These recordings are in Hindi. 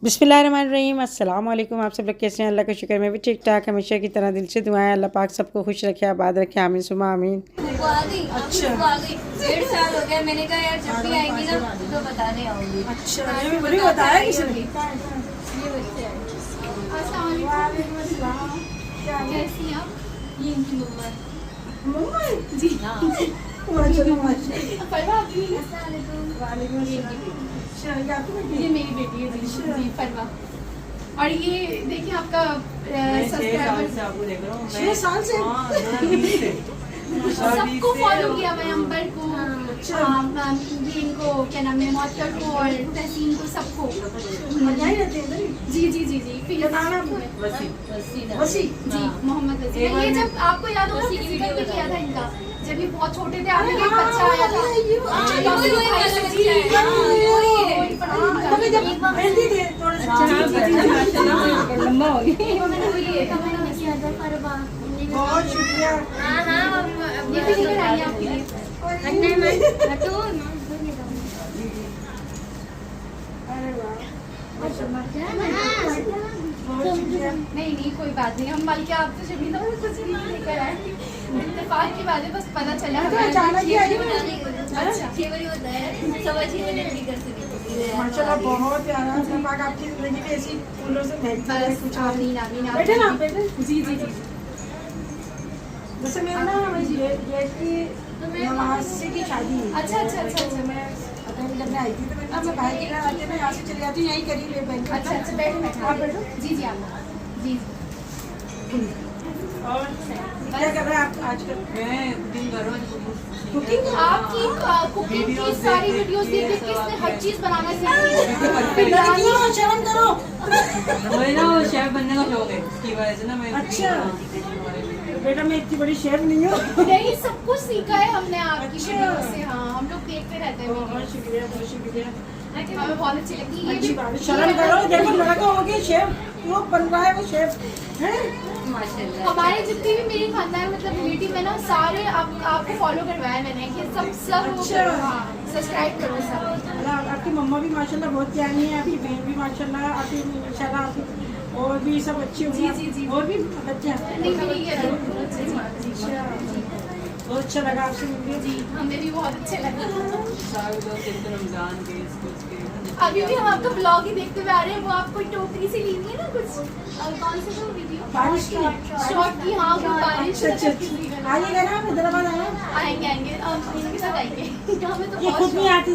बिस्मिल्लाहिर्रहमानिर्रहीम, अस्सलाम वालेकुम। आप सब लोग कैसे हैं? अल्लाह का शुक्र मैं भी ठीक ठाक। हमेशा की तरह दिल से दुआएं, अल्लाह पाक सबको खुश रखे, आबाद रखे, आमीन सुमा आमीन। अच्छा 1.5 साल हो गया। मैंने कहा यार जब भी आएंगी ना तो बताने आऊंगी। अच्छा ये मुझे बताया किसने? कैसी हैं आप? ये इनकी मम्मा है। मम्मा जी हाँ। माशाल्लाह माशाल्लाह। फरवा आपकी वालेकुम अस्सलाम। अच्छा ये आपकी बेटी ये मेरी बेटी है जी। जी फरवा। और ये देखिए आपका सब्सक्राइबर 6 साल से सबको फॉलो किया मैं, अंबर को, इनको क्या नाम है, मौतर को और तहसीन को, सबको। यहीं रहते हैं इधर जी जी जी जी। फिर क्या नाम है आपका? वसी। जी मोहम्मद वसी। ये जब आपको याद होगा फिजिकल भी किया था इनका, जब ये बहुत छोटे थे, आपके एक बच्चा आया था। जब मेहंदी थे थोड़े लंबा हो गया। बहुत शुक्रिया। ये भी लेकर आई है आपके लिए। अरे वाह नहीं नहीं कोई बात नहीं, हम बल्कि आपसे जमीन और कुछ नहीं लेकर आए। इत्तेफाक की बात है, बस पता चला। तो अचानक ही आई ना। अच्छा माशाल्लाह बहुत प्यारा। अल्लाह पाक आपकी जिंदगी में ऐसी फूलों से महकती रहे। बस कुछ आमीन आमीन। बैठे ना आप बैठे। जी जी जी। जैसे मेरा ना ये की नवासी की शादी है। अच्छा अच्छा अच्छा अच्छा। मैं अटेंड करने आई थी तो मैंने अपने भाई के घर आते मैं यहाँ से चली जाती हूँ, यहीं करीब है बैंक। अच्छा अच्छा बैठो बैठो। आप बैठो। जी जी आप जी। और क्या कर रहे हैं आप आजकल? मैं कुकिंग कर रहा हूँ। कुकिंग आपकी कुकिंग की सारी वीडियोस देख देख के इसने हर चीज बनाना सीख ली। लड़कियों शर्म करो। मुझे ना वो शेफ बनने का शौक है, इसकी वजह से ना मैं अच्छा बेटा मैं इतनी बड़ी शेफ नहीं हूँ। नहीं सब कुछ सीखा है हमने आपकी वीडियो से। हाँ हम लोग देखते रहते हैं वीडियो। बहुत शुक्रिया बहुत शुक्रिया। हमें बहुत अच्छी लगी ये अच्छी भी। बात है, शर्म करो। देखो लड़का हो गया शेफ, क्यों बन रहा है वो शेफ है? हमारे जितने भी मेरे खानदान मतलब रिलेटिव है ना, सारे आपको फॉलो करवाया मैंने कि सब अच्छा। सब्सक्राइब करो सब। अल्लाह आपकी मम्मा भी माशाल्लाह बहुत प्यारी है, आपकी बहन भी माशाल्लाह, आपकी इंशाल्लाह आपकी और भी सब अच्छी होंगी। जी, जी, जी। और भी बच्चे नहीं नहीं ये बहुत अच्छा लगा आपसे मिलकर। जी हमें भी बहुत अच्छे लगे। सारे लोग कहते हैं रमजान के कुछ के अभी भी हम आपका ब्लॉग ही देखते हुए आ रहे हैं। वो आपको टोकरी से लेनी है ना कुछ, और कौन सी तो वीडियो बारिश की शॉर्ट की। हाँ वो बारिश अच्छा अच्छा आइएगा ना आप हैदराबाद आए? आएंगे आएंगे इनके साथ आएंगे। हमें तो ये बहुत खुद नहीं आती।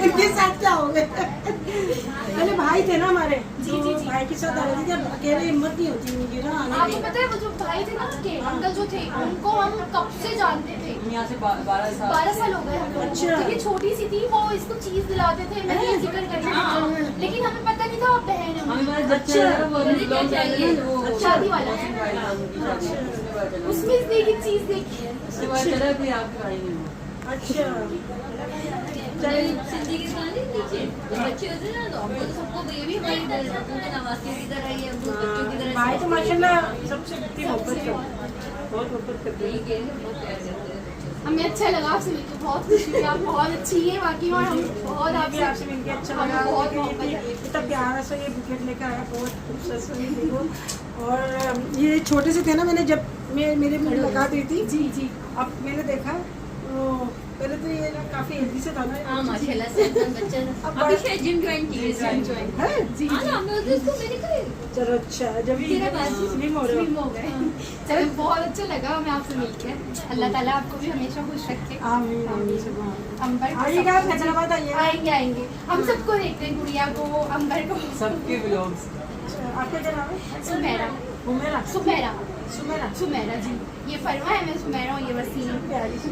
इनके साथ क्या हो गए? पहले भाई थे ना हमारे, जी, जी, जी। भाई के साथ आ रही थी। जब अकेले हिम्मत नहीं होती उनकी ना आने आपको की। पता है वो जो भाई थे ना उसके अंकल जो थे, उनको हम कब से जानते थे। हम यहाँ से 12 साल 12 साल हो गए हम लोग। अच्छा। तो ये छोटी सी थी, वो इसको चीज दिलाते थे, मैंने ये जिक्र कर दिया। लेकिन हमें पता नहीं था आप बहन है। हमें बड़ा अच्छा लगा वो ब्लॉग चाहिए वो शादी वाला उसके उसमें इस देखी चीज देखी। बाद चला कोई आपके भाई नहीं हुआ। अच्छा जिंदगी गाली नीचे बच्चे होते हैं ना, तो हमको तो सबको ये भी हमारी तरह उनके नवासी की तरह ही हम लोग बच्चों की तरह भाई तो माशाल्लाह सबसे इतनी मोहब्बत करते हैं, बहुत मोहब्बत करते हैं। ठीक है, बहुत प्यार करते हैं। हमें अच्छा लगा आपसे मिलकर, बहुत खुशी हुई। आप बहुत अच्छी है बाकी, और हम बहुत भी आपसे आपसे मिलके अच्छा हमें लगा। बहुत ये मोहब्बत है। इतना प्यारा सा ये बुकेट लेकर आया, बहुत खूबसूरत सा ये देखो। और ये छोटे से थे ना, मैंने जब मेरे मुंह लगा दी थी। जी जी अब मैंने देखा तो पहले तो ये ना काफी हेल्दी से था ना। हाँ माशाल्लाह से एकदम बच्चा अब अभी शायद जिम ज्वाइन की है। है? जी हाँ ना, हमने उस दिन उसको मैंने कहा चलो अच्छा जब ये तेरा बात स्लिम हो रहे स्लिम हो। हो गए। चलो बहुत अच्छा लगा हमें आपसे मिलकर। अल्लाह ताला आपको भी हमेशा खुश रखे। आमीन आमीन सुभान। अंबर को आइएगा आप सब- हैदराबाद आइएगा। आएंगे आएंगे। हम सबको देखते हैं, गुड़िया को, अंबर को। सबके ब्लॉग्स अच्छा, आपका क्या नाम है? सुमेरा हुमेरा। सुमेरा सुमेरा सुमेरा जी। ये फरमा है, मैं सुमेरा हूँ, ये वसीम। प्यारी सी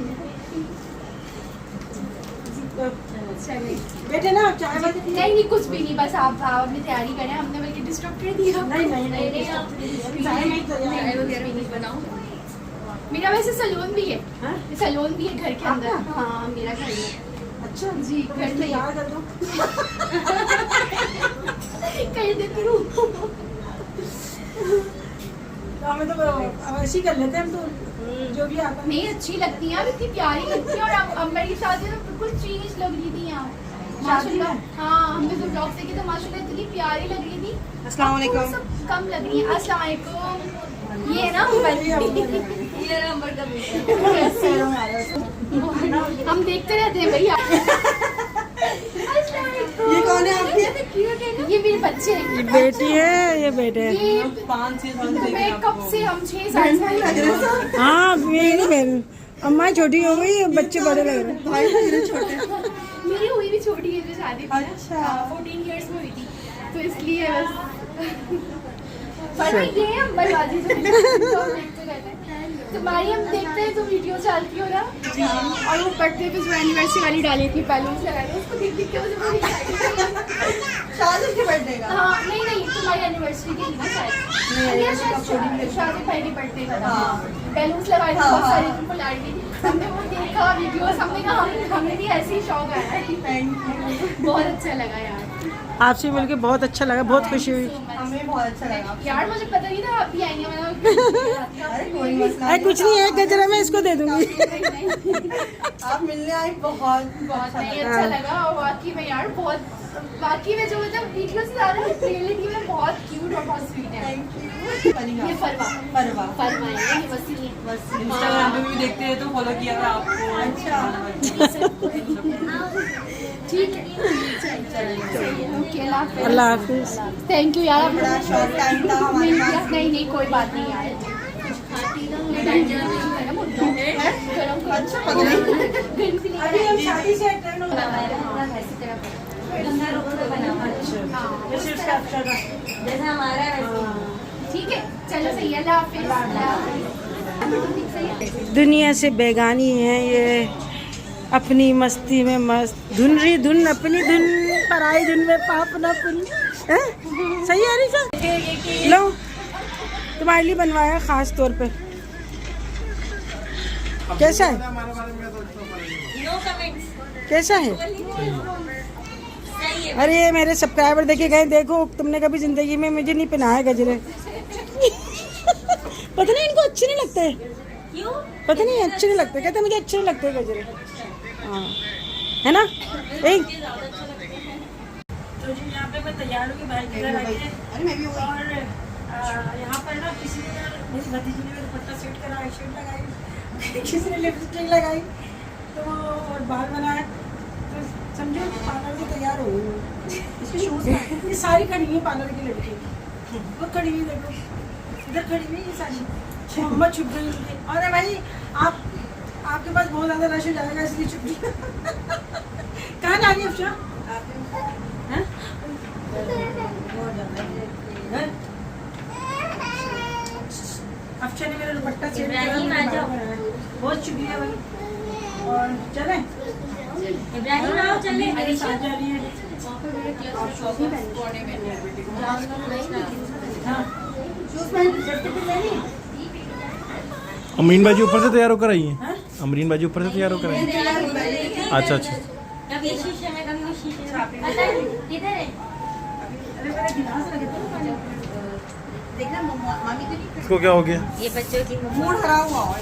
चलिए बेटे ना आप चाय वाय नहीं नहीं कुछ भी नहीं, बस आप अपनी तैयारी करें। हमने बल्कि डिस्टर्ब कर दिया। नहीं नहीं नहीं नहीं आप चाय नहीं तो चाय यार। वगैरह भी नहीं बनाओ। मेरा वैसे सैलून भी है। हाँ? सैलून भी है घर के अंदर। आपका? हाँ मेरा घर है। अच्छा जी, घर में। याद कर दो। कर देती हूँ। तो हमें तो अब ऐसे ही कर लेते हैं हम तो, जो भी आता है। नहीं अच्छी लगती हैं आप, इतनी प्यारी लगती हैं। और अब अंबर की शादी में बिल्कुल चेंज लग रही थी यहाँ शादी में? माशाल्लाह। हाँ हमने तो ब्लॉग नवासे की तो माशाल्लाह इतनी प्यारी लग रही थी। अस्सलाम वालेकुम। सब कम लग रही है। अस्सलाम वालेकुम। ये ना ये नंबर का बेटा हम देखते रहते हैं भैया। ये कौन है आपकी? ये मेरे बच्चे हैं। ये बेटी है, ये बेटे हैं। ये 5-6 साल से मैं कब से हम 6 साल से लग रहे हैं। हाँ मेरी बहन अम्मा छोटी हो गई, बच्चे बड़े लग रहे हैं। भाई मेरे छोटे। मेरी हुई भी छोटी है जो शादी थी ना। अच्छा। 14 इयर्स में हुई थी तो इसलिए बस पर ये अम्बरबाजी से देखते रहते हैं। तुम्हारी हम देखते हैं तुम वीडियो डालती हो ना। और वो बर्थडे पे जो एनिवर्सरी वाली डाली थी बैलून्स लगाए थे उसको देख के मुझे बड़ी excited हुई। शादी के बर्थडे का। हाँ नहीं तुम्हारी एनिवर्सरी की थी ना शायद। शादी पहली बर्थडे का था। बैलून्स लगाए थे बहुत सारी तुमको ला रही थी। हमने वो देखा वीडियो, हमने कहा हमें भी ऐसे ही शौक आया है। बहुत अच्छा लगा यार। आपसे मिलके बहुत अच्छा लगा, बहुत खुशी हुई। हमें बहुत अच्छा लगा। यार मुझे पता नहीं था आप भी आएंगे। अरे कोई मसला अरे कुछ नहीं है, गजरा मैं इसको दे दूंगी। आप मिलने आई बहुत बहुत नहीं अच्छा लगा। और वाकई में यार बहुत वाकई में जो मतलब वीडियो से ज्यादा रियलिटी में बहुत क्यूट और बहुत स्वीट है। ये फरवा परवा। फरमा है ये वसी है। इंस्टाग्राम पे भी देखते हैं तो फॉलो किया था आपको। अच्छा। ठीक है okay Allah Hafiz. Thank you यार। बड़ा शॉर्ट टाइम था हमारे पास। नहीं कोई बात नहीं यार। अच्छा पता नहीं। अभी हम शादी से अटेंड हो रहा है। जैसे हमारा है वैसे। ठीक है चलो सही है। अल्लाह हाफिज। दुनिया से बेगानी है ये, अपनी मस्ती में मस्त, धुन रही धुन अपनी धुन, पराई धुन में पापना पुन। हैं? सही है रिशा? लो तुम्हारे लिए बनवाया खास तौर पे। कैसा है? No comments. कैसा है? सही है। अरे ये मेरे सब्सक्राइबर देखे गए, देखो तुमने कभी जिंदगी में मुझे नहीं पहनाया गजरे। पता नहीं इनको अच्छे नहीं लगते, क्यों? पता नहीं अच्छे नहीं लगते, कहते मुझे अच्छे नहीं लगते गजरे। हाँ है ना? एक तो जी यहाँ पे मैं तैयार हूँ कि भाई के घर आई है। अरे मैं भी हुई। और यहाँ पर ना किसी ने, मेरी भतीजी ने मेरा दुपट्टा सेट करा, शेड लगाई, किसी ने लिपस्टिक लगाई तो और बाल बनाया, तो समझो पार्लर से तैयार हो गई। इसके शूज ये सारी खड़ी हुई पार्लर की लड़की, वो खड़ी हुई देखो, इधर खड़ी हुई ये सारी मम्मा छुप गई उनकी। अरे भाई आपके पास बहुत ज़्यादा रश हो जाएगा इसलिए छुप गई। कहाँ जा रही है अफशा? हैं? अफशा ने मेरा दुपट्टा सेट करा, इब्राहिम आ जाओ। बहुत शुक्रिया भाई। और चलें? इब्राहिम आओ चले। मेरे साथ जा रही है। हाँ अमरीन बाजी ऊपर से तैयार होकर आई हाँ? है। अमरीन बाजी ऊपर से तैयार होकर आई है। अच्छा अच्छा। कभी शीशे में कभी वो शीशे में। पता है किधर है? अरे मेरे गिलास लगे थे। देखना मामी तो नहीं। इसको क्या हो गया? ये बच्चों की मूड मम्मा, खराब हुआ है।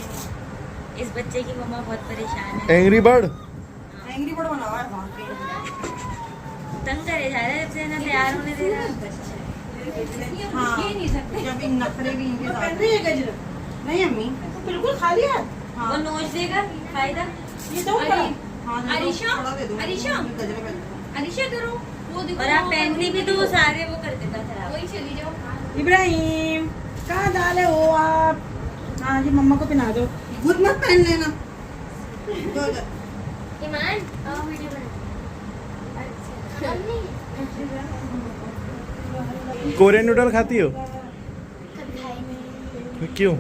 इस बच्चे की मम्मा बहुत परेशान है। Angry bird. एंग्री बर्ड बना हुआ है वहाँ पे। तंग करे जा रहे हैं, जब से ना तैयार होने दे रहा। हाँ जब इन नखरे भी इनके साथ। नहीं है गजरा। नहीं अम्मी तो बिल्कुल खाली है। वो नोच देगा फायदा। ये तो ऊपर। हाँ अरीशा, थोड़ा दे दो। अरीशा। गजरे पहन दो। अरीशा करो वो देखो। और आप पहनती भी तो वो सारे वो कर देता खराब। वही चली जाओ। इब्राहिम कहाँ डाले हो आप? हाँ जी मम्मा को पहना दो। खुद मत पहन लेना। ईमान आओ वीडियो बना। कोरियन नूडल खाती हो? क्यों?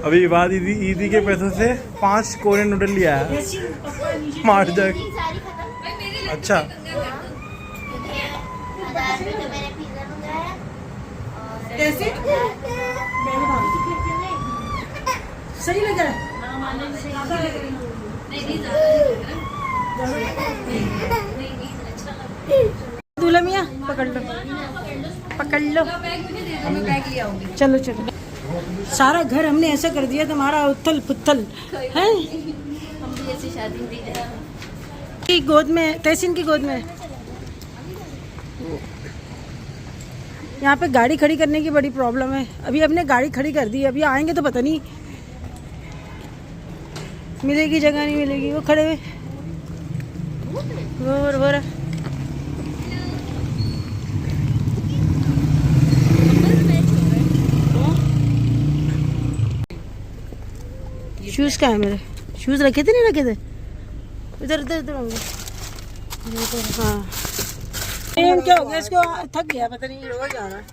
अभी बाद ईदी के पैसों से 5 कोरियन नूडल लिया है। मार जाए। अच्छा कैसे? सही लग रहा है? दूल्हा मियाँ पकड़ लो, पकड़ लो। चलो चलो, सारा घर हमने ऐसा कर दिया तुम्हारा उथल पुथल है। से शादी हुई जरा की गोद में, तहसीन की गोद में। यहाँ पे गाड़ी खड़ी करने की बड़ी प्रॉब्लम है। अभी हमने गाड़ी खड़ी कर दी, अभी आएंगे तो पता नहीं मिलेगी जगह, नहीं मिलेगी। वो खड़े हुए वो रहा। शूज़ कहाँ है मेरे? शूज़ रखे थे, नहीं रखे थे? इधर इधर इधर होंगे। हाँ क्या हो गया इसको? थक गया, पता नहीं रोज आ रहा है।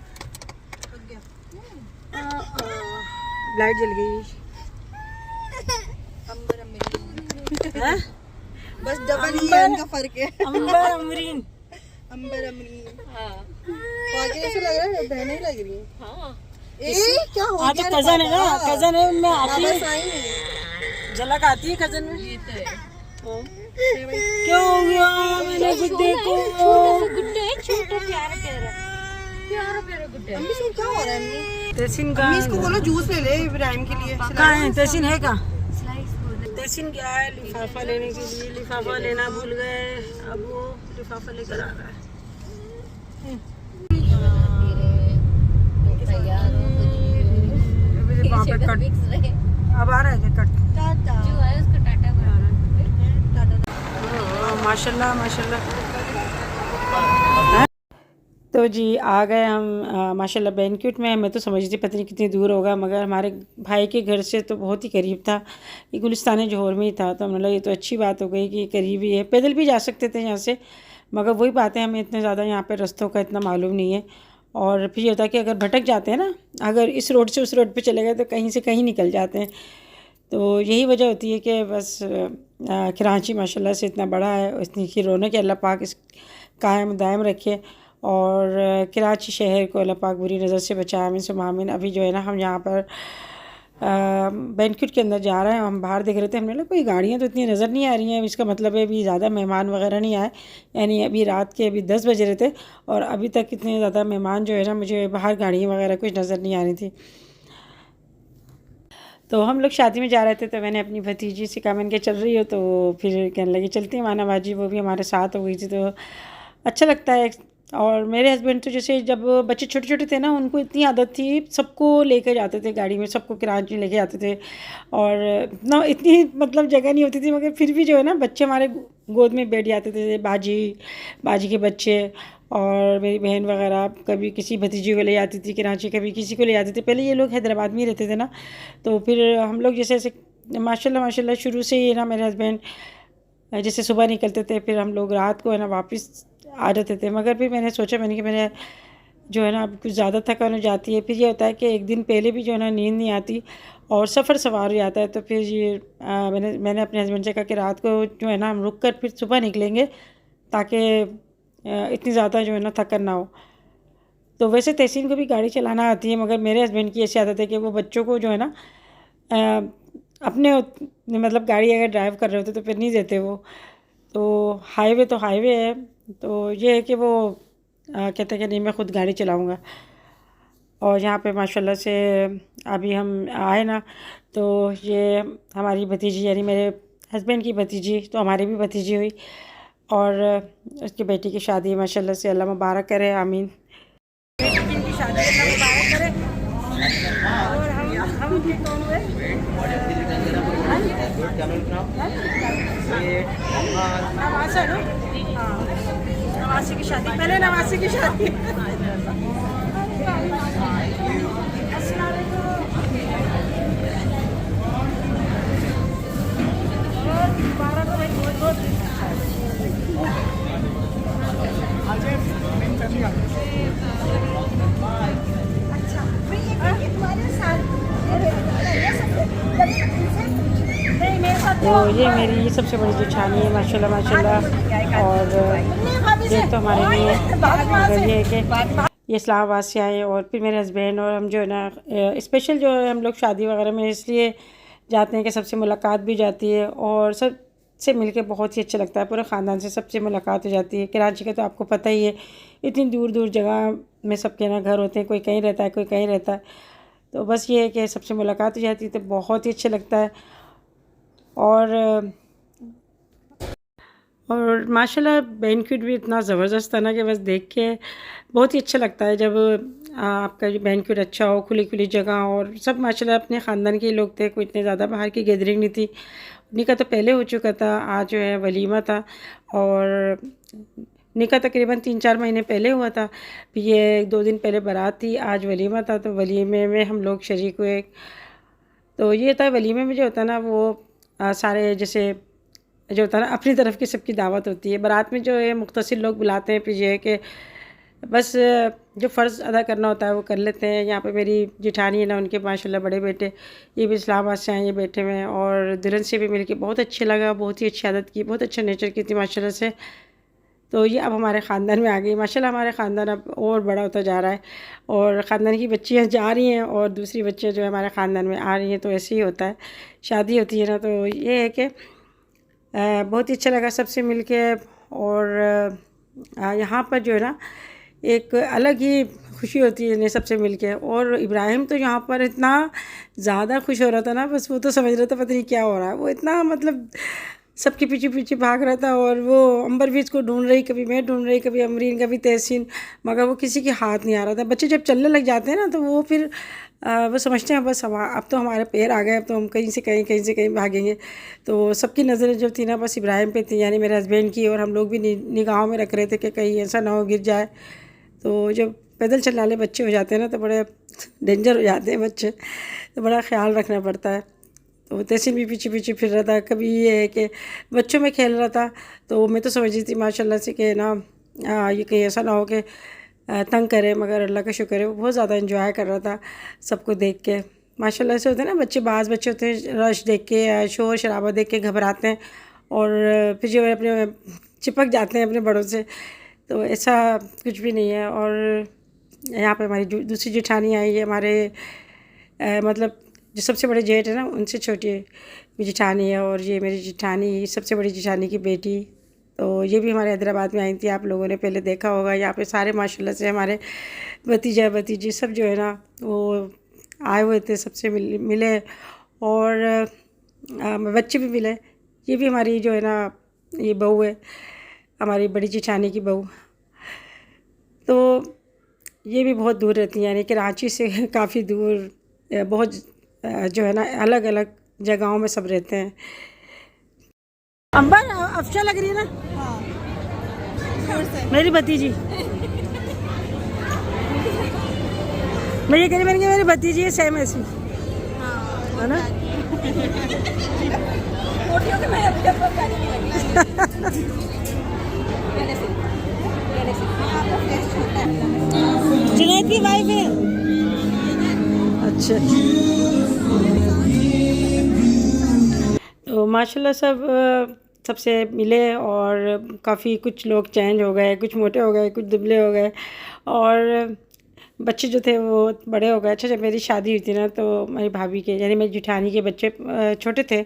लाइट जल गई। हैं? बस डबल ही है, इनका फर्क है। अंबर अमरीन। अंबर अमरीन। हाँ। बाकी ऐसे लग रहा है बहनें ही लग रही हैं। हाँ। क्या हो हाँ गया? तो कजन है ना, कजन है, उनमें आती है, बस आई है। झलक आती है कजन में। ये तो है। क्या हो गया? मैंने गुड्डे को छोटा प्यारा प्यारा गुड्डा। अम्मी इसको क्या हो रहा है अम्मी? तहसीन का अम्मी इसको बोलो जूस ले ले इब्राहिम के लिए। कहाँ है तहसीन? है कहाँ? तहसीन गया है लिफाफा लेने के लिए, लिफाफा लेना भूल गए, अब वो लिफाफा लेकर आ रहा है। तैयार हो मेरे वहाँ पे कट अब आ रहा है क्या? कट जो है उसको टाटा माशाल्लाह माशाल्लाह। तो जी आ गए हम माशाल्लाह बैंक्वेट में। मैं तो समझ थी पता नहीं कितनी दूर होगा, मगर हमारे भाई के घर से तो बहुत ही करीब था। ये गुलिस्तान जौहर में ही था, तो हमने लगा ये तो अच्छी बात हो गई कि करीब ही है। पैदल भी जा सकते थे यहाँ से, मगर वही बात है हमें इतने ज़्यादा यहाँ पे रास्तों का इतना मालूम नहीं है। और फिर ये होता है कि अगर भटक जाते हैं ना, अगर इस रोड से उस रोड पे चले गए तो कहीं से कहीं निकल जाते हैं। तो यही वजह होती है कि बस कराची माशाल्लाह से इतना बड़ा है, इतनी की रौनक है। अल्लाह पाक इस कायम दायम रखे और कराची शहर को अल्लाह पाक बुरी नज़र से बचाए। आमीन सुम्मा आमीन। अभी जो है ना हम यहाँ पर बैंक्वेट के अंदर जा रहे हैं। हम बाहर देख रहे थे, हमने लगा कोई गाड़ियाँ तो इतनी नज़र नहीं आ रही हैं। इसका मतलब है अभी ज़्यादा मेहमान वगैरह नहीं आए, यानी अभी रात के अभी 10 बज रहे थे और अभी तक इतने ज़्यादा मेहमान जो है ना, मुझे बाहर गाड़ियाँ वगैरह कुछ नज़र नहीं आ रही थी। तो हम लोग शादी में जा रहे थे, तो मैंने अपनी भतीजी से कहा, मैंने कहा चल रही हो? तो फिर कहने लगी चलती हैं माना बाजी, वो भी हमारे साथ हो गई थी, तो अच्छा लगता है। और मेरे हस्बैंड तो जैसे जब बच्चे छोटे छोटे थे ना, उनको इतनी आदत थी, सबको लेकर जाते थे गाड़ी में, सबको कराची लेके जाते थे। और ना इतनी मतलब जगह नहीं होती थी, मगर फिर भी जो है ना बच्चे हमारे गोद में बैठ जाते थे, बाजी के बच्चे और मेरी बहन वगैरह। कभी किसी भतीजी को ले जाती थी कराची, कभी किसी को ले जाते थे। पहले ये लोग हैदराबाद में ही रहते थे ना, तो फिर हम लोग जैसे ऐसे माशाल्लाह माशाल्लाह शुरू से ही ना मेरे हस्बैंड जैसे सुबह निकलते थे, फिर हम लोग रात को है ना वापस आ जाते थे। मगर फिर मैंने सोचा कि मैंने जो है ना अब कुछ ज़्यादा थकान हो जाती है। फिर ये होता है कि एक दिन पहले भी जो है ना नींद नहीं आती और सफ़र सवार हो जाता है। तो फिर ये मैंने अपने हस्बैंड से कहा कि रात को जो है ना हम रुक कर फिर सुबह निकलेंगे, ताकि इतनी ज़्यादा जो है ना थकन ना हो। तो वैसे तहसीन को भी गाड़ी चलाना आती है, मगर मेरे हस्बैंड की ऐसी आदत है कि वो बच्चों को जो है ना अपने मतलब गाड़ी अगर ड्राइव कर रहे होते तो फिर नहीं देते वो। तो हाईवे है, तो ये है कि वो कहते हैं कि नहीं मैं ख़ुद गाड़ी चलाऊँगा। और यहाँ पे माशाल्लाह से अभी हम आए ना, तो ये हमारी भतीजी यानी मेरे हस्बैंड की भतीजी, तो हमारी भी भतीजी हुई और उसकी बेटी की शादी माशाल्लाह से अल्लाह मुबारक करे, आमीन। बेटी की शादी अल्लाह मुबारक करे। और हम उनके कौन हुए? नवासा ना, हाँ नवासी की शादी, पहले नवासी की शादी। तो ये मेरी सबसे बड़ी जेठानी है माशाल्लाह माशाल्लाह। और ये तो हमारे लिए मगर ये है कि ये इस्लामाबाद से आए और फिर मेरे हस्बैंड और हम जो है ना स्पेशल जो है हम लोग शादी वगैरह में इसलिए जाते हैं कि सबसे मुलाकात भी जाती है और सब से मिलके बहुत ही अच्छा लगता है। पूरे ख़ानदान से सबसे मुलाकात हो जाती है। कराची का तो आपको पता ही है, इतनी दूर दूर जगह में सबके ना घर होते हैं, कोई कहीं रहता है कोई कहीं रहता है। तो बस ये है कि सबसे मुलाकात हो जाती है, तो बहुत ही अच्छा लगता है। और और माशाल्लाह बैंक्वेट भी इतना ज़बरदस्त था ना कि बस देख के बहुत ही अच्छा लगता है जब आपका जो बैंक्वेट अच्छा हो, खुली खुली जगह, और सब माशाल्लाह अपने ख़ानदान के लोग थे, कोई इतने ज़्यादा बाहर की गैदरिंग नहीं थी। निकाह तो पहले हो चुका था, आज जो है वलीमा था, और निकाह तकरीबन 3-4 महीने पहले हुआ था। फिर ये 2 दिन पहले बारात थी, आज वलीमा था, तो वलीमे में हम लोग शरीक हुए। तो ये था वलीमे में जो होता है ना वो सारे जैसे जो होता है ना अपनी तरफ की सबकी दावत होती है। बारात में जो है मुख्तसर लोग बुलाते हैं, फिर ये है कि बस जो फ़र्ज़ अदा करना होता है वो कर लेते हैं। यहाँ पे मेरी जिठानी है ना, उनके माशाल्लाह बड़े बेटे ये भी इस्लामाबाद से आए, ये बैठे हुए हैं, और दुल्हन से भी मिलके बहुत अच्छा लगा, बहुत ही अच्छी आदत की, बहुत अच्छा नेचर की थी माशाल्लाह से। तो ये अब हमारे ख़ानदान में आ गई माशाल्लाह। हमारे ख़ानदान अब और बड़ा होता जा रहा है, और ख़ानदान की बच्चियाँ जा रही हैं और दूसरी बच्चियाँ जो है हमारे ख़ानदान में आ रही हैं। तो ऐसे ही होता है, शादी होती है ना, तो ये है कि बहुत ही अच्छा लगा सबसे मिलके। और यहाँ पर जो है ना एक अलग ही खुशी होती है इन्हें सबसे मिलके। और इब्राहिम तो यहाँ पर इतना ज़्यादा खुश हो रहा था ना, बस वो तो समझ रहा था पता नहीं क्या हो रहा है। वो इतना मतलब सबके पीछे पीछे भाग रहा था, और वो अंबर भी इसको ढूंढ रही, कभी मैं ढूंढ रही, कभी अमरीन, कभी तहसीन, मगर वो किसी के हाथ नहीं आ रहा था। बच्चे जब चलने लग जाते हैं ना तो वो फिर वो समझते हैं बस अब तो हमारे पैर आ गए, अब तो हम कहीं से कहीं, कहीं से कहीं भागेंगे। तो सबकी नज़रें जो थी ना बस इब्राहिम पे थी, यानी मेरे हस्बैंड की, और हम लोग भी निगाहों में रख रहे थे कि कहीं ऐसा ना हो गिर जाए। तो जब पैदल चलने वाले बच्चे हो जाते हैं ना तो बड़े डेंजर हो जाते हैं बच्चे, तो बड़ा ख्याल रखना पड़ता है। तो तहसीन भी पीछे पीछे फिर रहा था, कभी ये है कि बच्चों में खेल रहा था। तो मैं तो समझ रही थी माशाल्लाह से कि ना ये कहीं ऐसा ना हो कि तंग करे, मगर अल्लाह का शुक्र है वो बहुत ज़्यादा इंजॉय कर रहा था सबको देख के। माशाल्लाह से होते हैं ना बच्चे, बाज़ बच्चे होते हैं रश देख के या शोर शराबा देख के घबराते हैं, और फिर जो है अपने चिपक जाते हैं अपने बड़ों से। तो ऐसा कुछ भी नहीं है। और यहाँ पे हमारी दूसरी जेठानी आई है, हमारे मतलब जो सबसे बड़े जेठ है ना उनसे छोटी मेरी जेठानी है, और ये मेरी जेठानी सबसे बड़ी जेठानी की बेटी। तो ये भी हमारे हैदराबाद में आई थी, आप लोगों ने पहले देखा होगा। यहाँ पे सारे माशाल्लाह से हमारे भतीजा भतीजी सब जो है ना वो आए हुए थे, सबसे मिले, और बच्चे भी मिले। ये भी हमारी जो है ना ये बहू है, हमारी बड़ी जेठानी की बहू। तो ये भी बहुत दूर रहती हैं, यानी कि रांची से काफ़ी दूर, बहुत जो है ना अलग अलग जगहों में सब रहते हैं। अंबर अफशा लग रही है ना, हाँ मेरी भतीजी। मैं ये कह रही मैंने कि मेरी भतीजी है सेम ऐसी, है ना। जुनैद की वाइफ है, अच्छा। तो माशाल्लाह सबसे मिले, और काफ़ी कुछ लोग चेंज हो गए, कुछ मोटे हो गए, कुछ दुबले हो गए, और बच्चे जो थे वो बड़े हो गए। अच्छा, जब मेरी शादी हुई थी ना तो मेरी भाभी के यानी मेरी जेठानी के बच्चे छोटे थे,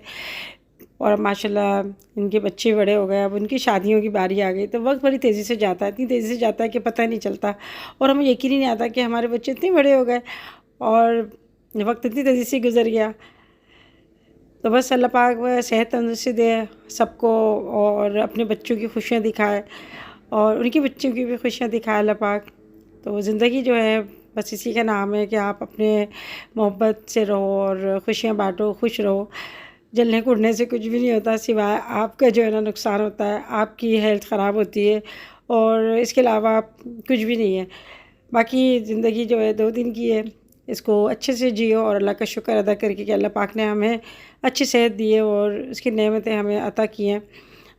और माशाल्लाह इनके बच्चे बड़े हो गए। अब उनकी शादियों की बारी आ गई, तो वक्त बड़ी तेज़ी से जाता है, इतनी तेज़ी से जाता है कि पता ही नहीं चलता, और हमें यकीन ही नहीं आता कि हमारे बच्चे इतने बड़े हो गए और वक्त इतनी तेज़ी से गुजर गया। तो बस अल्लाह पाक वह सेहत तंदुरुस्ती दे सबको, और अपने बच्चों की खुशियाँ दिखाए और उनके बच्चों की भी खुशियाँ दिखाए अल्लाह पाक। तो ज़िंदगी जो है बस इसी का नाम है कि आप अपने मोहब्बत से रहो और खुशियाँ बांटो, खुश रहो। जलने कूदने से कुछ भी नहीं होता, सिवाय आपका जो है ना नुकसान होता है, आपकी हेल्थ ख़राब होती है, और इसके अलावा कुछ भी नहीं है। बाकी ज़िंदगी जो है 2 दिन की है, इसको अच्छे से जियो और अल्लाह का शुक्र अदा करके कि अल्लाह पाक ने हमें अच्छी सेहत दी है और उसकी नेमतें हमें अता की हैं।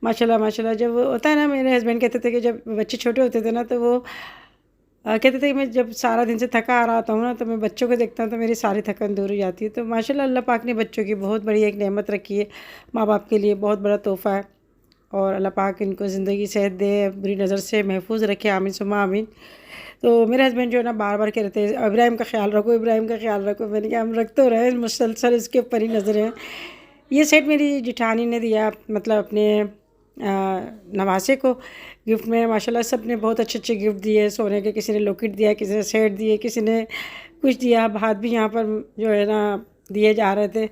माशाल्लाह माशाल्लाह। जब होता है ना, मेरे हस्बैंड कहते थे कि जब बच्चे छोटे होते थे ना तो वो कहते थे कि मैं जब सारा दिन से थका आ रहा हूँ ना तो मैं बच्चों को देखता हूँ तो मेरी सारी थकान दूर हो जाती है। तो माशाल्लाह अल्लाह पाक ने बच्चों की बहुत बड़ी एक नेमत रखी है, माँ बाप के लिए बहुत बड़ा तोहफ़ा है, और अल्लाह पाक इनको ज़िंदगी सेहत दे, बुरी नज़र से महफूज रखे, आमीन सुम्मा आमीन। तो मेरे हस्बैंड जो है ना बार बार कह रहे थे इब्राहिम का ख्याल रखो, इब्राहिम का ख्याल रखो। मैंने कहा हम रख तो रहे, मुसलसल इसके ऊपर ही नज़र है। ये सेट मेरी जिठानी ने दिया, मतलब अपने नवासे को गिफ्ट में। माशाल्लाह सब ने बहुत अच्छे अच्छे गिफ्ट दिए, सोने के, किसी ने लॉकेट दिया, किसी ने सेट दिए, किसी ने कुछ दिया। हाथ भी यहाँ पर जो है ना दिए जा रहे थे।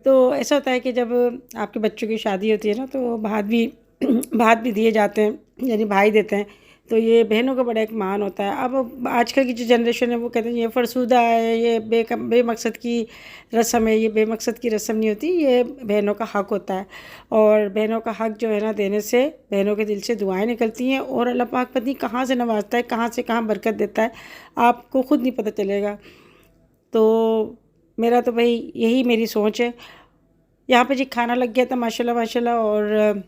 तो ऐसा होता है कि जब आपके बच्चों की शादी होती है ना तो भात भी भात भी दिए जाते हैं, यानी भाई देते हैं। तो ये बहनों का बड़ा एक मान होता है। अब आजकल की जो जनरेशन है वो कहते हैं ये फरसूदा है, ये बेमकसद की रस्म है। ये बेमकसद की रस्म नहीं होती, ये बहनों का हक़ होता है। और बहनों का हक़ जो है ना देने से बहनों के दिल से दुआएं निकलती हैं और अल्लाह पाक पता नहीं कहाँ से नवाजता है, कहाँ से कहाँ बरकत देता है, आपको ख़ुद नहीं पता चलेगा। तो मेरा तो भाई यही मेरी सोच है। यहाँ पे जी खाना लग गया था माशाल्लाह माशाल्लाह, और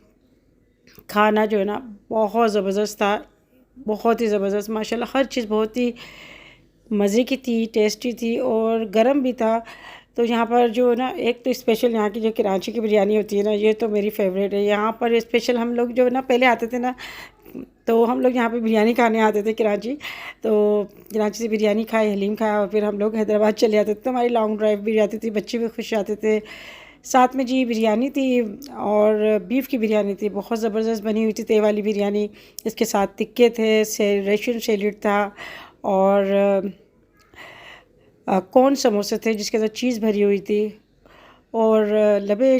खाना जो है ना बहुत ज़बरदस्त था, बहुत ही ज़बरदस्त माशाल्लाह। हर चीज़ बहुत ही मज़े की थी, टेस्टी थी और गर्म भी था। तो यहाँ पर जो ना एक तो स्पेशल यहाँ की जो कराची की बिरयानी होती है ना, ये तो मेरी फेवरेट है। यहाँ पर स्पेशल हम लोग जो है ना पहले आते थे ना, तो हम लोग यहाँ पे बिरयानी खाने आते थे कराची। तो कराची से बिरयानी खाए, हलीम खाया और फिर हम लोग हैदराबाद चले जाते थे। तो हमारी लॉन्ग ड्राइव भी जाती थी, बच्चे भी खुश आते थे। साथ में जी बिरयानी थी और बीफ की बिरयानी थी, बहुत ज़बरदस्त बनी हुई थी, तवे वाली बिरयानी। इसके साथ टिक्के थे, रेशम सैलेड था और कॉर्न समोसे थे जिसके साथ चीज़ भरी हुई थी और लबे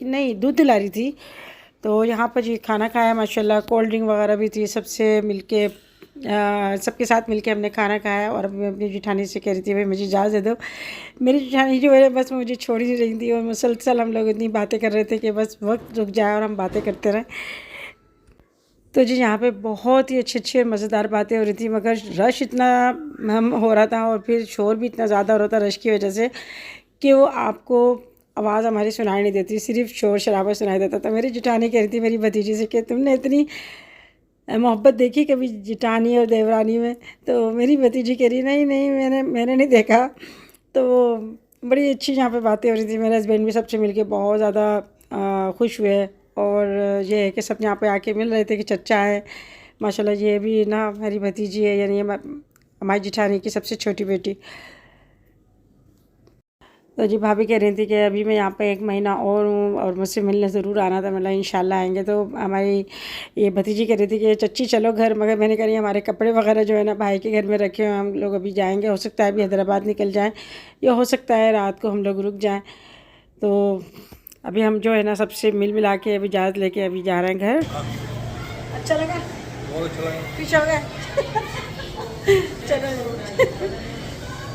नहीं दूध दिलारी थी। तो यहाँ पर जी खाना खाया माशाल्लाह, कोल्ड ड्रिंक वगैरह भी थी। सबसे मिलके सबके साथ मिलके हमने खाना खाया और अभी मैं अपनी जेठानी से कह रही थी भाई मुझे इजाज़त दे दो। मेरी जेठानी जो है बस मुझे छोड़ ही नहीं रही थी और मुसलसल हम लोग इतनी बातें कर रहे थे कि बस वक्त रुक जाए और हम बातें करते रहें। तो जी यहाँ पे बहुत ही अच्छी और मज़ेदार बातें हो रही थी, मगर रश इतना हम हो रहा था और फिर शोर भी इतना ज़्यादा हो रहा था रश की वजह से कि वो आपको आवाज़ हमारी सुनाई नहीं देती, सिर्फ शोर शराबा सुनाई देता था। मेरी जेठानी कह रही थी मेरी भतीजी से कि तुमने इतनी मोहब्बत देखी कभी जेठानी और देवरानी में? तो मेरी भतीजी कह रही नहीं मैंने नहीं देखा। तो बड़ी अच्छी यहाँ पे बातें हो रही थी। मेरे हस्बैंड भी सबसे मिलके बहुत ज़्यादा खुश हुए और ये है कि सब यहाँ पे आके मिल रहे थे कि चचा है माशाल्लाह, ये भी ना मेरी भतीजी है, यानी हमारी जेठानी की सबसे छोटी बेटी। तो जी भाभी कह रही थी कि अभी मैं यहाँ पे 1 महीना और हूँ और मुझसे मिलने ज़रूर आना था। मतलब इंशाल्लाह आएंगे। तो हमारी ये भतीजी कह रही थी कि चच्ची चलो घर, मगर मैंने कहा हमारे कपड़े वगैरह जो है ना भाई के घर में रखे हुए, हम लोग अभी जाएंगे। हो सकता है अभी हैदराबाद निकल जाएँ या हो सकता है रात को हम लोग रुक जाएँ। तो अभी हम जो है ना सबसे मिल मिला के अभी इजाज़त लेके अभी जा रहे हैं घर। अच्छा लगा, बहुत अच्छा लगा, खुश हो गए? चलो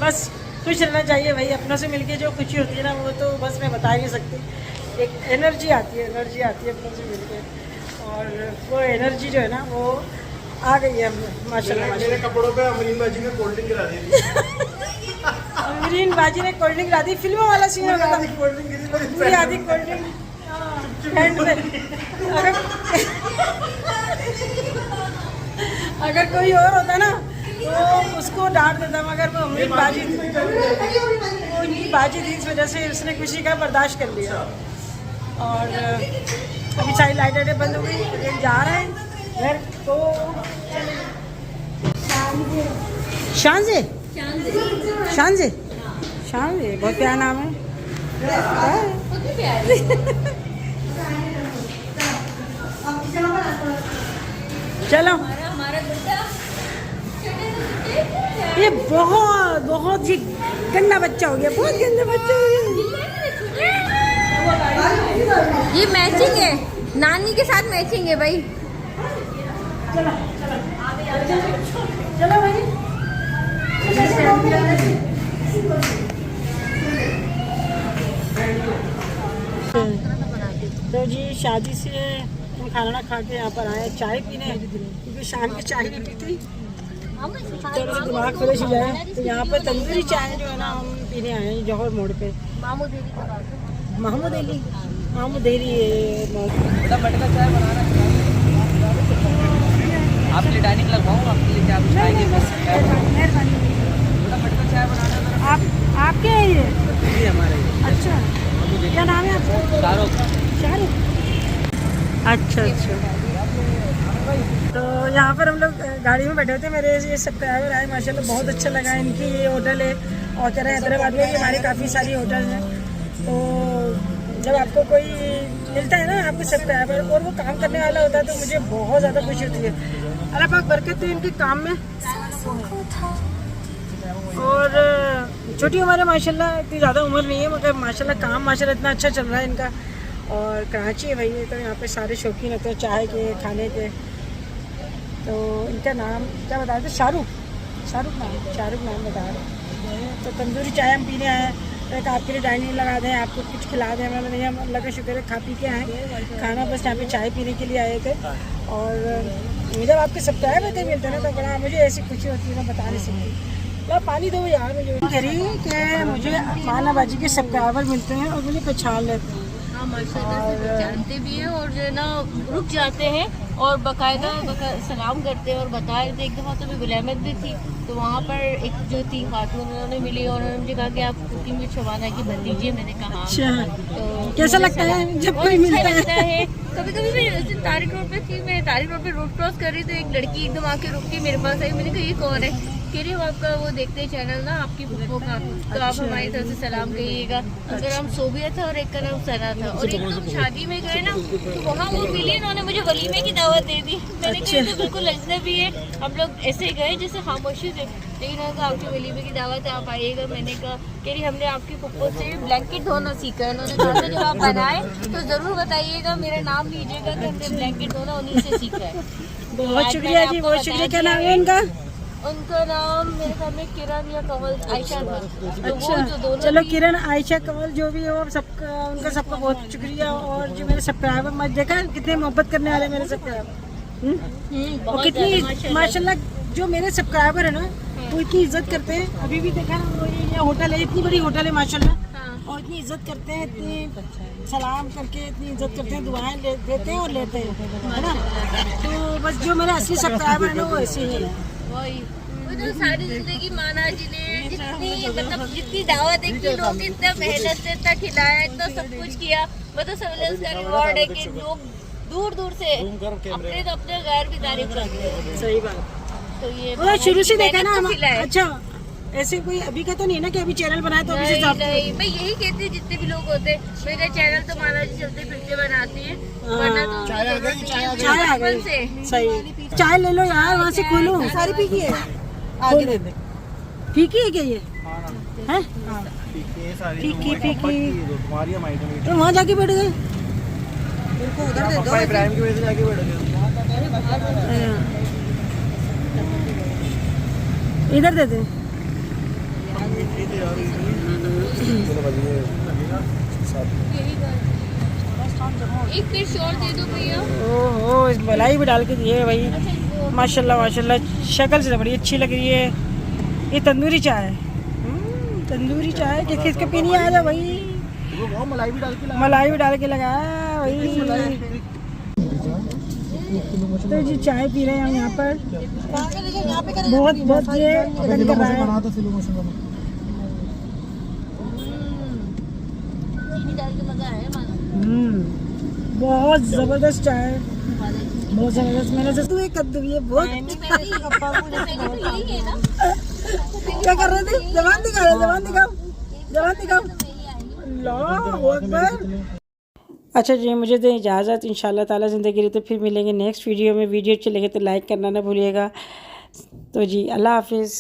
बस खुश रहना चाहिए भाई। अपनों से मिलके जो खुशी होती है ना वो तो बस मैं बता ही नहीं सकती। एक एनर्जी आती है अपनों से मिलके, और वो एनर्जी जो है ना वो आ गई है माशाल्लाह। मेरे कपड़ों पे अमरीन बाजी ने कोल्ड ड्रिंक गिरा दी। अमरीन बाजी ने कोल्ड ड्रिंक गिरा दी, फिल्मों वाला सीन हो गया था। कोल्ड ड्रिंक गिरी पूरी आधी कोल्ड ड्रिंक हैंड पे। अगर कोई और होता ना तो उसको डांट देता, मगर वो अमरीन बाजी थी, वो उनकी बाजी थी, इस वजह से उसने खुशी का बर्दाश्त कर लिया। और अभी सारी लाइटें बंद हो गई, जा रहे हैं घर। तो शानजे बहुत प्यारा नाम है। चलो ये बहुत ही गंदा बच्चा हो गया, बहुत गंदा बच्चा हो गया। ये मैचिंग है, नानी के साथ मैचिंग है भाई। चलो भाई। तो जी शादी से हम खाना खा के यहाँ पर आए चाय पीने, क्योंकि शाम की चाय नहीं पीती, थोड़ा सा दिमाग फ्रेश हो जाए। तो यहाँ पर तंदूरी चाय जो है ना हम पीने आए हैं जौहर मोड़ पे। महमूद अली बेटा मटका चाय बनाना आपके लिए डाइनिंग लगवाऊँ, आपके लिए क्या कुछ खाएंगे? मेहरबानी। बेटा मटका चाय बनाना आपके हैं ये? जी हमारे। अच्छा, क्या नाम है आपका? शाहरुख। अच्छा। तो यहाँ पर हम लोग गाड़ी में बैठे थे, मेरे ये सब्सक्राइबर आए माशाल्लाह, बहुत अच्छा लगा इनकी ये होटल है। और कह रहे हैं हैदराबाद में भी हमारे काफ़ी सारी होटल हैं। तो जब आपको कोई मिलता है ना आपके सब्सक्राइबर और वो काम करने वाला होता है तो मुझे बहुत ज़्यादा खुशी होती है। अल्लाह पाक बरकत दे इनके काम में। और छोटी उम्र है माशाल्लाह, इतनी ज़्यादा उम्र नहीं है, मगर माशाल्लाह काम माशाल्लाह इतना अच्छा चल रहा है इनका। और कराची है भाई, तो यहाँ पे सारे शौकीन होते हैं चाय के, खाने के। तो इनका नाम क्या बता रहे थे? शाहरुख नाम बता रहे। तो तंदूरी चाय हम पीने आए, तो एक आपके लिए डाइनिंग लगा दें, आपको कुछ खिला दें। मैंने नहीं, हम अल्लाह का शुक्र है खा पी के आए, खाना बस यहाँ पे चाय पीने के लिए आए थे। और जब आपके सब्सक्राइबर थे मिलते हैं ना, तो बड़ा मुझे ऐसी खुशी होती है ना, बता नहीं सकती। तो पानी दो यार, मुझे कह रही कि मुझे माना बाजी के सब्सक्राइबर मिलते हैं और मुझे पहचान लेते हैं। हाँ माशाल्लाह से जानते भी हैं और जो है ना रुक जाते हैं और बाकायदा सलाम करते हैं। और बता रहे थे एक दफ़ा तो मैं गुलामत भी थी, तो वहाँ पर एक जो थी खातून उन्होंने मिली और उन्होंने मुझे कहा कि आप कुकिंग में शबाना की भतीजी है। मैंने कहा अच्छा, तो कैसा लगता है जब कोई मिलता है? कभी कभी मैं उस दिन तारिक रोड पे थी, मैं तारिक रोड पे रोड क्रॉस कर रही थी, एक लड़की एकदम आके रुक के मेरे पास आई। मैंने कहा ये कौन है? कह रही हम आपका वो देखते हैं चैनल ना आपकी फुफ्फो का, तो आप हमारी तरफ से सलाम कहिएगा। उनका नाम सोबिया था और एक का नाम सना था। और एक तो शादी में गए ना, तो वहाँ वो मिली, उन्होंने मुझे वलीमे की दावत दे दी। मैंने कहा तो बिल्कुल अजनबी है, हम लोग ऐसे गए जैसे खामोशी से, लेकिन उन्होंने कहा आपकी वलीमे की दावत है, आप आइएगा। मैंने कहा कह रही हमने आपकी फुफ्फो से ब्लैंकेट धोना सीखा है। उन्होंने कहा जब आप बनाए तो ज़रूर बताइएगा, मेरा नाम लीजिएगा कि हमने ब्लैंकेट धोना उन्हीं से सीखा है। बहुत शुक्रिया जी, बहुत शुक्रिया। क्या नाम है उनका? उनका नाम मेरे ख्याल में किरण या कंवल आयशा था। तो वो जो दोनों चलो किरण, आयशा, कंवल जो भी हो, सबका उनका सबका बहुत शुक्रिया। और जो मेरे सब्सक्राइबर, मत देखा कितने मोहब्बत करने वाले मेरे सब्सक्राइबर, और कितनी माशाल्लाह जो मेरे सब्सक्राइबर है ना, वो इतनी इज्जत करते हैं। अभी भी देखा ना, वो ये होटल है, इतनी बड़ी होटल है माशाल्लाह, और इतनी इज्जत करते हैं, इतनी सलाम करके इतनी इज्जत करते हैं, दुआएं देते हैं और लेते हैं, है ना। तो बस जो मेरे असली सब्सक्राइबर है ना, वो ऐसे ही है। वही वो जो सारी जिंदगी माना जी ने जितनी मतलब जितनी दावत है की लोग इतना मेहनत से इतना खिलाया, इतना सब कुछ किया, मतलब सब उसका रिवॉर्ड है कि लोग दूर दूर से अपने तो अपने गैर भी तारीफ करते हैं। सही बात। तो ये वो शुरू से देखा ना हम। खिलाया। अच्छा, ऐसे कोई अभी का तो नहीं है ना कि अभी चैनल बनाए तो अभी से नहीं, नहीं, मैं यही कहती हूँ जितने भी लोग होते मेरे चैनल तो माना जी चलते फिरते बनाती है, वरना तो चाय आ गई। से सही, चाय ले लो यार, वहाँ से खोलो। सारी पी है, आगे दे दे। फीकी है क्या ये? हैं? फीकी तो वहाँ जाके बैठ गए। उनको उधर दे दो। इब्राहिम की वजह से जाके बैठ गए। इधर दे दे। एक फिर शॉर्ट दे दो भैया। ओहो, इस मलाई भी डाल के दिए भाई, माशाल्लाह माशाल्लाह। शक्ल से बड़ी अच्छी लग रही है। ये तंदूरी चाय है, तंदूरी चाय किसके पीनी आ जा भाई। मलाई भी डाल के लगाया भाई। तो जी चाय पी रहे हैं हम यहाँ पर, बहुत बहुत ये कर रहा है। बहुत जबरदस्त चाय, बहुत जबरदस्त। मैंने से तू कद्दू ये बहुत क्या कर रहे थे? जवान दिखाओ, जवान दिखाओ, जवान दिखाओ। अल्लाहू अकबर। अच्छा जी, मुझे दें इजाज़त। इंशाल्लाह ताला ज़िंदगी रही तो फिर मिलेंगे नेक्स्ट वीडियो में। वीडियो अच्छी लगे तो लाइक करना ना भूलिएगा। तो जी अल्लाह हाफिज़।